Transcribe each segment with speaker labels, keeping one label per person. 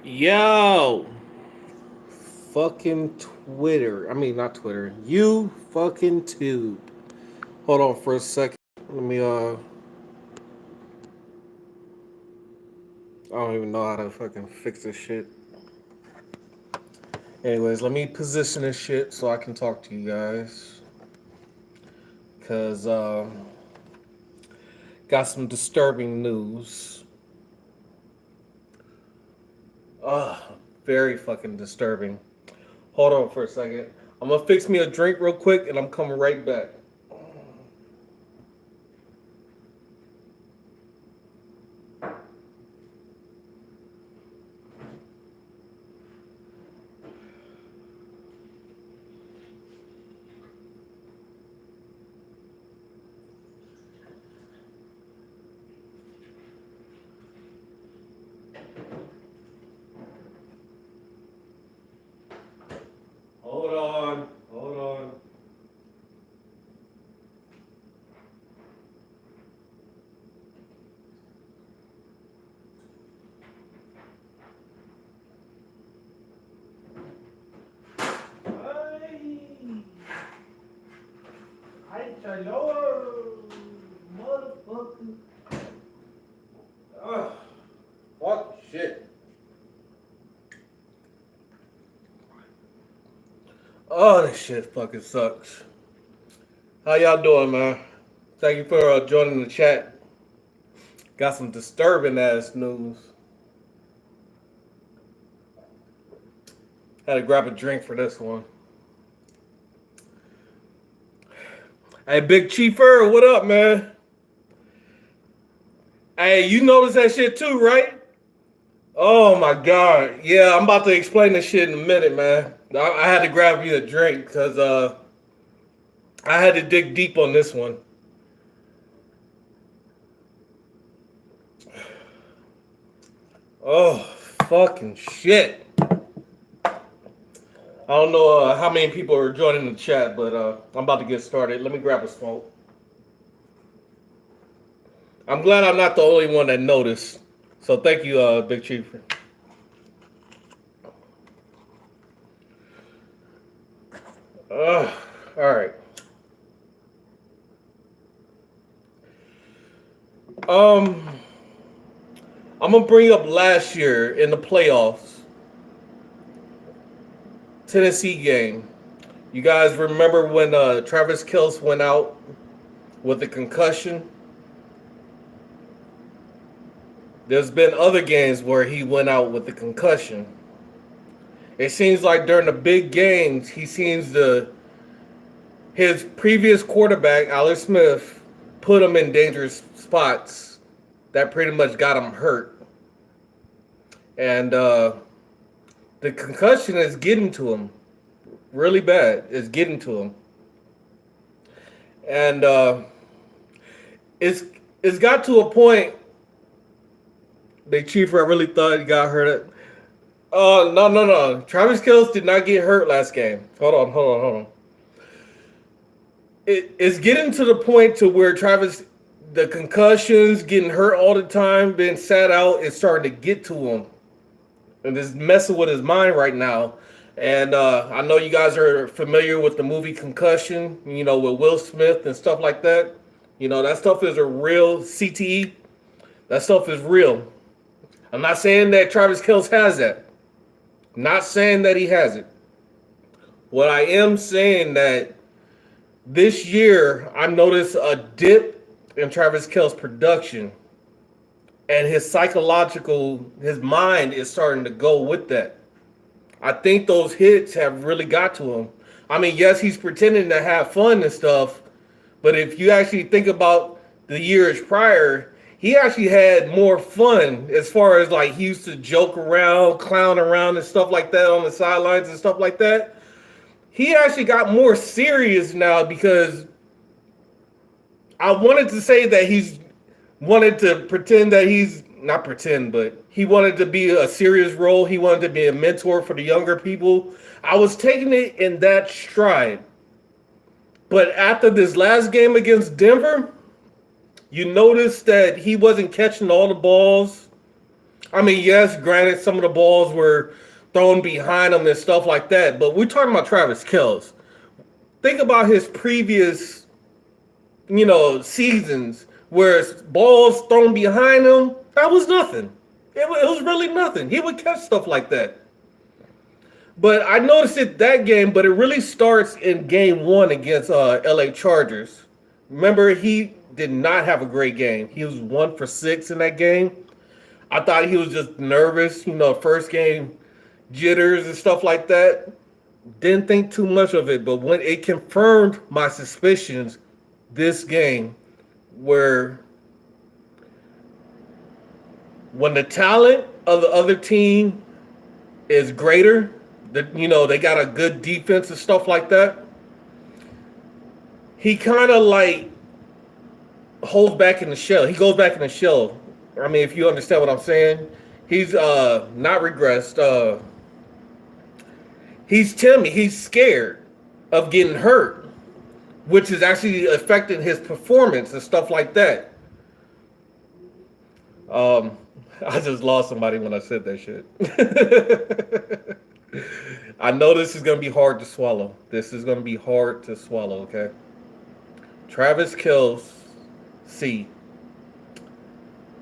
Speaker 1: Yo, fucking Twitter. I mean, not Twitter. You fucking tube. Hold on for a second. Let me. I don't even know how to fucking fix this shit. Anyways, let me position this shit so I can talk to you guys. Cause got some disturbing news. Very fucking disturbing. Hold on for a second. I'm gonna fix me a drink real quick, and I'm coming right back. Hold on. Hold on. Ay, ay, hello, motherfucker. Ah, fuck shit. Oh, this shit fucking sucks. How y'all doing, man? Thank you for joining the chat. Got some disturbing ass news. Had to grab a drink for this one. Hey, Big Chiefer, what up, man? Hey, you noticed that shit too, right? Oh my god. Yeah, I'm about to explain this shit in a minute, man. I had to grab you a drink because I had to dig deep on this one. Oh, fucking shit. I don't know how many people are joining the chat, but I'm about to get started. Let me grab a smoke. I'm glad I'm not the only one that noticed. So thank you, Big Chief. All right. Um, I'm gonna bring up last year in the playoffs, Tennessee game. You guys remember when Travis Kelce went out with a concussion? There's been other games where he went out with a concussion. It seems like during the big games, he seems to his previous quarterback, Alex Smith, put him in dangerous spots that pretty much got him hurt. And the concussion is getting to him really bad. It's getting to him. And it's it's got to a point, Big Chief, I really thought he got hurt. No, no, no. Travis Kelce did not get hurt last game. Hold on. It's getting to the point to where Travis, the concussions, getting hurt all the time, being sat out, is starting to get to him, and it's messing with his mind right now. And I know you guys are familiar with the movie Concussion, with Will Smith and stuff like that. That stuff is a real CTE. That stuff is real. I'm not saying that Travis Kelce has that. I'm not saying that he has it. What I am saying that this year I noticed a dip in Travis Kelce's production, and his mind is starting to go with that. I think those hits have really got to him. I mean, yes, he's pretending to have fun and stuff, but if you actually think about the years prior, he actually had more fun as far as like he used to joke around, clown around, and stuff like that on the sidelines and stuff like that. He actually got more serious now because I wanted to say that he's wanted to pretend that he's not pretend, but he wanted to be a serious role. He wanted to be a mentor for the younger people. I was taking it in that stride. But after this last game against Denver, you notice that he wasn't catching all the balls. I mean, yes, granted, some of the balls were thrown behind him and stuff like that, but we're talking about Travis Kelce. Think about his previous, seasons where balls thrown behind him. That was nothing. It was really nothing. He would catch stuff like that. But I noticed it that game, but it really starts in game one against LA Chargers. Remember, he did not have a great game. He was 1 for 6 in that game. I thought he was just nervous, first game jitters and stuff like that. Didn't think too much of it, but when it confirmed my suspicions this game, where when the talent of the other team is greater, they got a good defense and stuff like that, he kind of like holds back in the shell. He goes back in the shell. I mean, if you understand what I'm saying, he's not regressed. He's timid. He's scared of getting hurt, which is actually affecting his performance and stuff like that. I just lost somebody when I said that shit. I know this is going to be hard to swallow. This is going to be hard to swallow, okay? Travis Kelce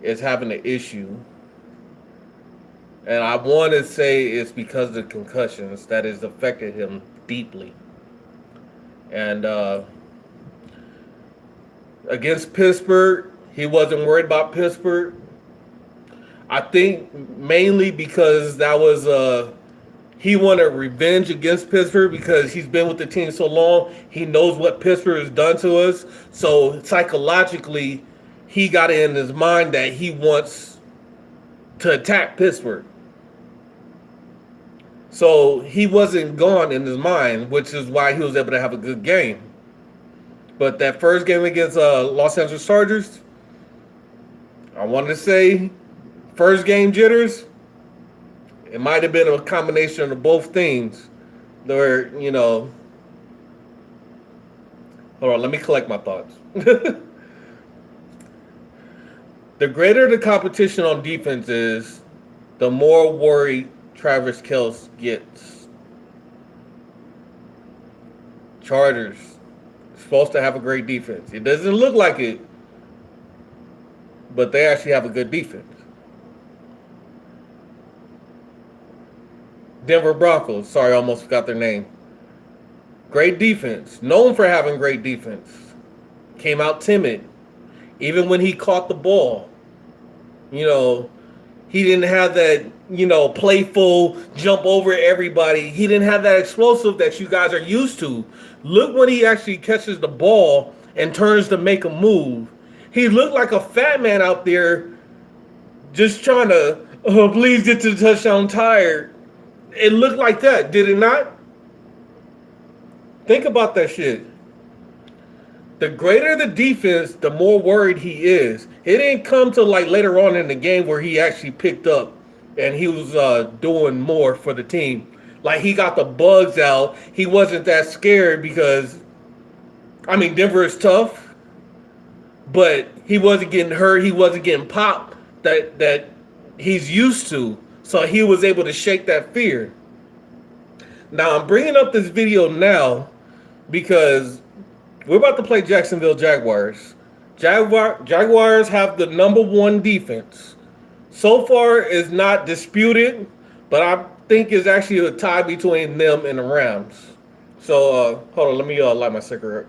Speaker 1: is having an issue. And I want to say it's because of the concussions that has affected him deeply. And against Pittsburgh, he wasn't worried about Pittsburgh. I think mainly because that was he wanted revenge against Pittsburgh because he's been with the team so long. He knows what Pittsburgh has done to us. So psychologically, he got it in his mind that he wants to attack Pittsburgh. So he wasn't gone in his mind, which is why he was able to have a good game. But that first game against Los Angeles Chargers, I wanted to say first game jitters. It might have been a combination of both things. Where, hold on, let me collect my thoughts. The greater the competition on defense is, the more worried Travis Kelce gets. Chargers supposed to have a great defense. It doesn't look like it, but they actually have a good defense. Denver Broncos. Sorry, I almost forgot their name. Great defense. Known for having great defense. Came out timid. Even when he caught the ball. He didn't have that, playful jump over everybody. He didn't have that explosive that you guys are used to. Look when he actually catches the ball and turns to make a move. He looked like a fat man out there just trying to, please get to the touchdown, tired. It looked like that, did it not? Think about that shit. The greater the defense, the more worried he is. It didn't come to like later on in the game where he actually picked up and he was doing more for the team. Like he got the bugs out. He wasn't that scared because, Denver is tough, but he wasn't getting hurt. He wasn't getting popped that he's used to. So he was able to shake that fear. Now, I'm bringing up this video now because we're about to play Jacksonville Jaguars. Jaguars have the #1 defense. So far, it's not disputed, but I think it's actually a tie between them and the Rams. So, hold on, let me light my cigarette.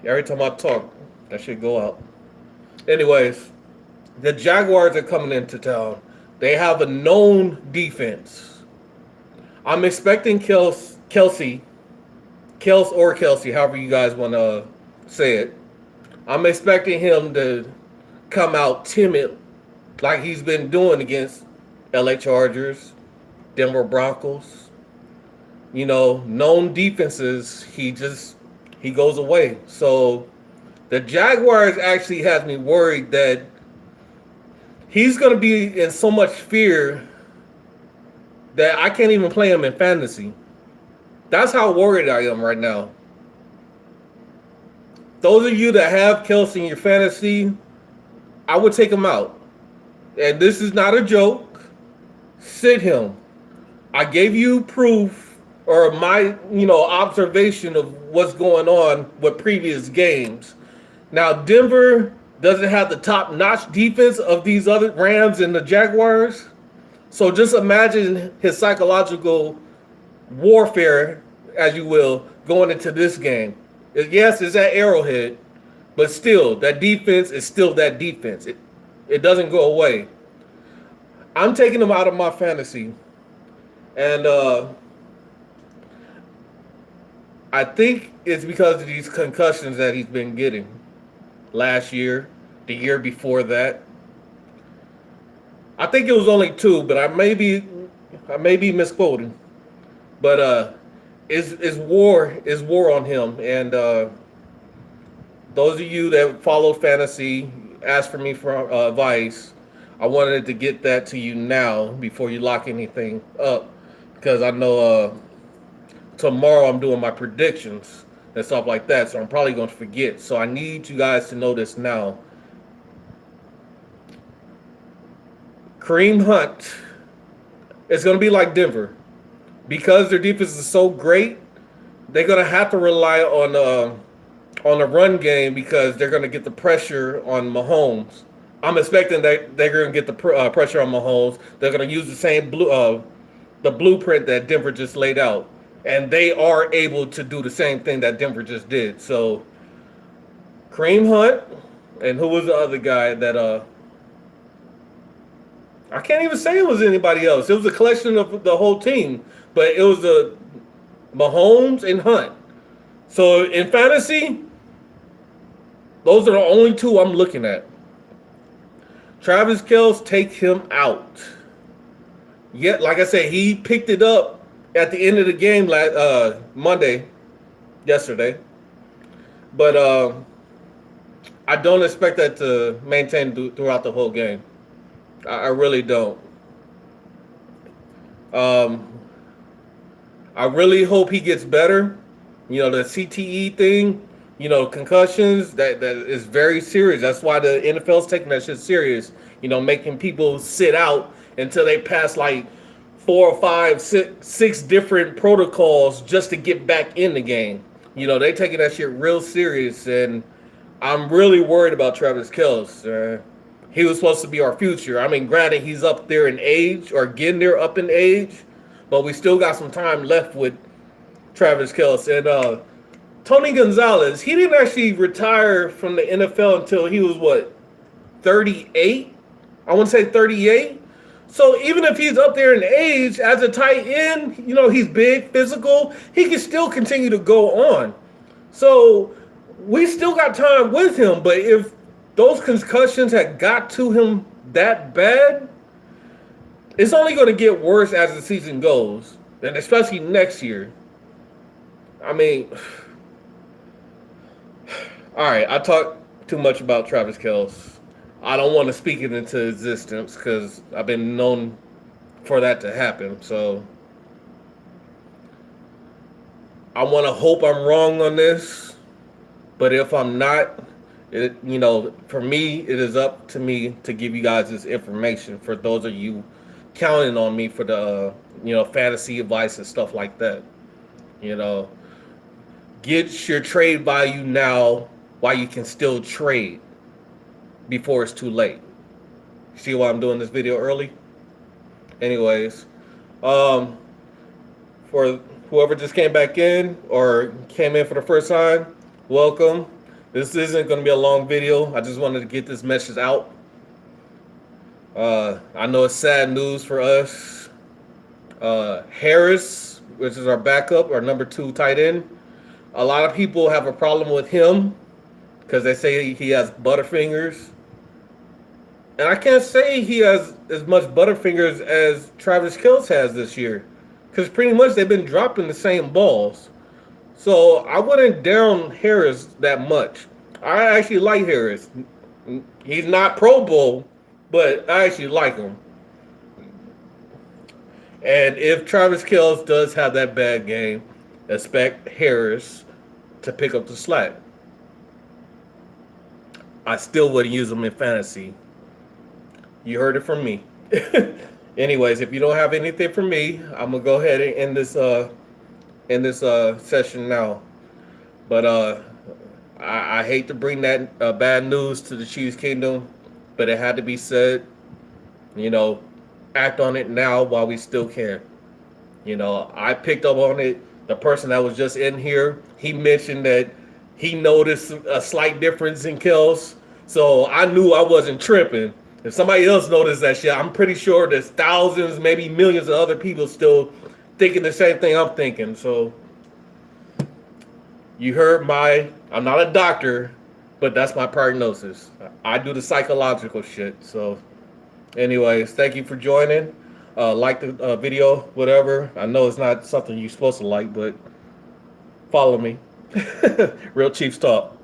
Speaker 1: Every time I talk, that should go out. Anyways, the Jaguars are coming into town. They have a known defense. I'm expecting Kelce, however you guys want to say it. I'm expecting him to come out timid like he's been doing against LA Chargers, Denver Broncos. Known defenses, he goes away. So the Jaguars actually has me worried that he's going to be in so much fear that I can't even play him in fantasy. That's how worried I am right now. Those of you that have Kelce in your fantasy, I would take him out. And this is not a joke. Sit him. I gave you proof or my, observation of what's going on with previous games. Now Denver doesn't have the top-notch defense of these other Rams and the Jaguars. So just imagine his psychological warfare, as you will, going into this game. Yes, it's at Arrowhead, but still, that defense is still that defense. It doesn't go away. I'm taking him out of my fantasy, and I think it's because of these concussions that he's been getting last year, the year before that. I think it was only two, but I may be misquoting. But is war on him, and those of you that follow fantasy, ask for me for advice. I wanted to get that to you now before you lock anything up, because I know tomorrow I'm doing my predictions and stuff like that, so I'm probably going to forget. So I need you guys to know this now. Kareem Hunt is going to be like Denver. Because their defense is so great, they're going to have to rely on the run game because they're going to get the pressure on Mahomes. I'm expecting that they're going to get the pressure on Mahomes. They're going to use the same the blueprint that Denver just laid out, and they are able to do the same thing that Denver just did. So, Kareem Hunt, and who was the other guy that I can't even say it was anybody else. It was a collection of the whole team, but it was the Mahomes and Hunt. So in fantasy, those are the only two I'm looking at. Travis Kelce, take him out. Yet, like I said, he picked it up at the end of the game yesterday. But I don't expect that to maintain throughout the whole game. I really don't. I really hope he gets better. The CTE thing, concussions, that is very serious. That's why the NFL's taking that shit serious. Making people sit out until they pass like 4 or 5, 6 different protocols just to get back in the game. They taking that shit real serious, and I'm really worried about Travis Kelce. He was supposed to be our future. I mean, granted, he's up there in age or getting there up in age, but we still got some time left with Travis Kelce. And Tony Gonzalez, he didn't actually retire from the NFL until he was, 38? I want to say 38. So even if he's up there in age, as a tight end, he's big, physical, he can still continue to go on. So we still got time with him, but if those concussions had got to him that bad, it's only going to get worse as the season goes, and especially next year. I mean, all right, I talked too much about Travis Kelce. I don't want to speak it into existence because I've been known for that to happen. So I want to hope I'm wrong on this, but if I'm not, for me, it is up to me to give you guys this information for those of you counting on me for the, fantasy advice and stuff like that. Get your trade value now while you can still trade before it's too late. See why I'm doing this video early? Anyways, for whoever just came back in or came in for the first time, welcome. This isn't going to be a long video. I just wanted to get this message out. I know it's sad news for us. Harris, which is our backup, our number 2 tight end. A lot of people have a problem with him because they say he has butterfingers. And I can't say he has as much butterfingers as Travis Kelce has this year, because pretty much they've been dropping the same balls. So I wouldn't down Harris that much. I actually like Harris. He's not Pro Bowl, but I actually like him. And if Travis Kelce does have that bad game, expect Harris to pick up the slack. I still wouldn't use them in fantasy. You heard it from me. Anyways, if you don't have anything for me, I'm gonna go ahead and end this session now. But I hate to bring that bad news to the Chiefs Kingdom, but it had to be said. You know, act on it now while we still can. You know, I picked up on it. The person that was just in here, he mentioned that he noticed a slight difference in Kelce. So I knew I wasn't tripping. If somebody else noticed that shit, I'm pretty sure there's thousands, maybe millions of other people still thinking the same thing I'm thinking. So you heard I'm not a doctor, but that's my prognosis. I do the psychological shit. So anyways, thank you for joining. Like the video, whatever. I know it's not something you're supposed to like, but follow me. Real Chiefs Talk.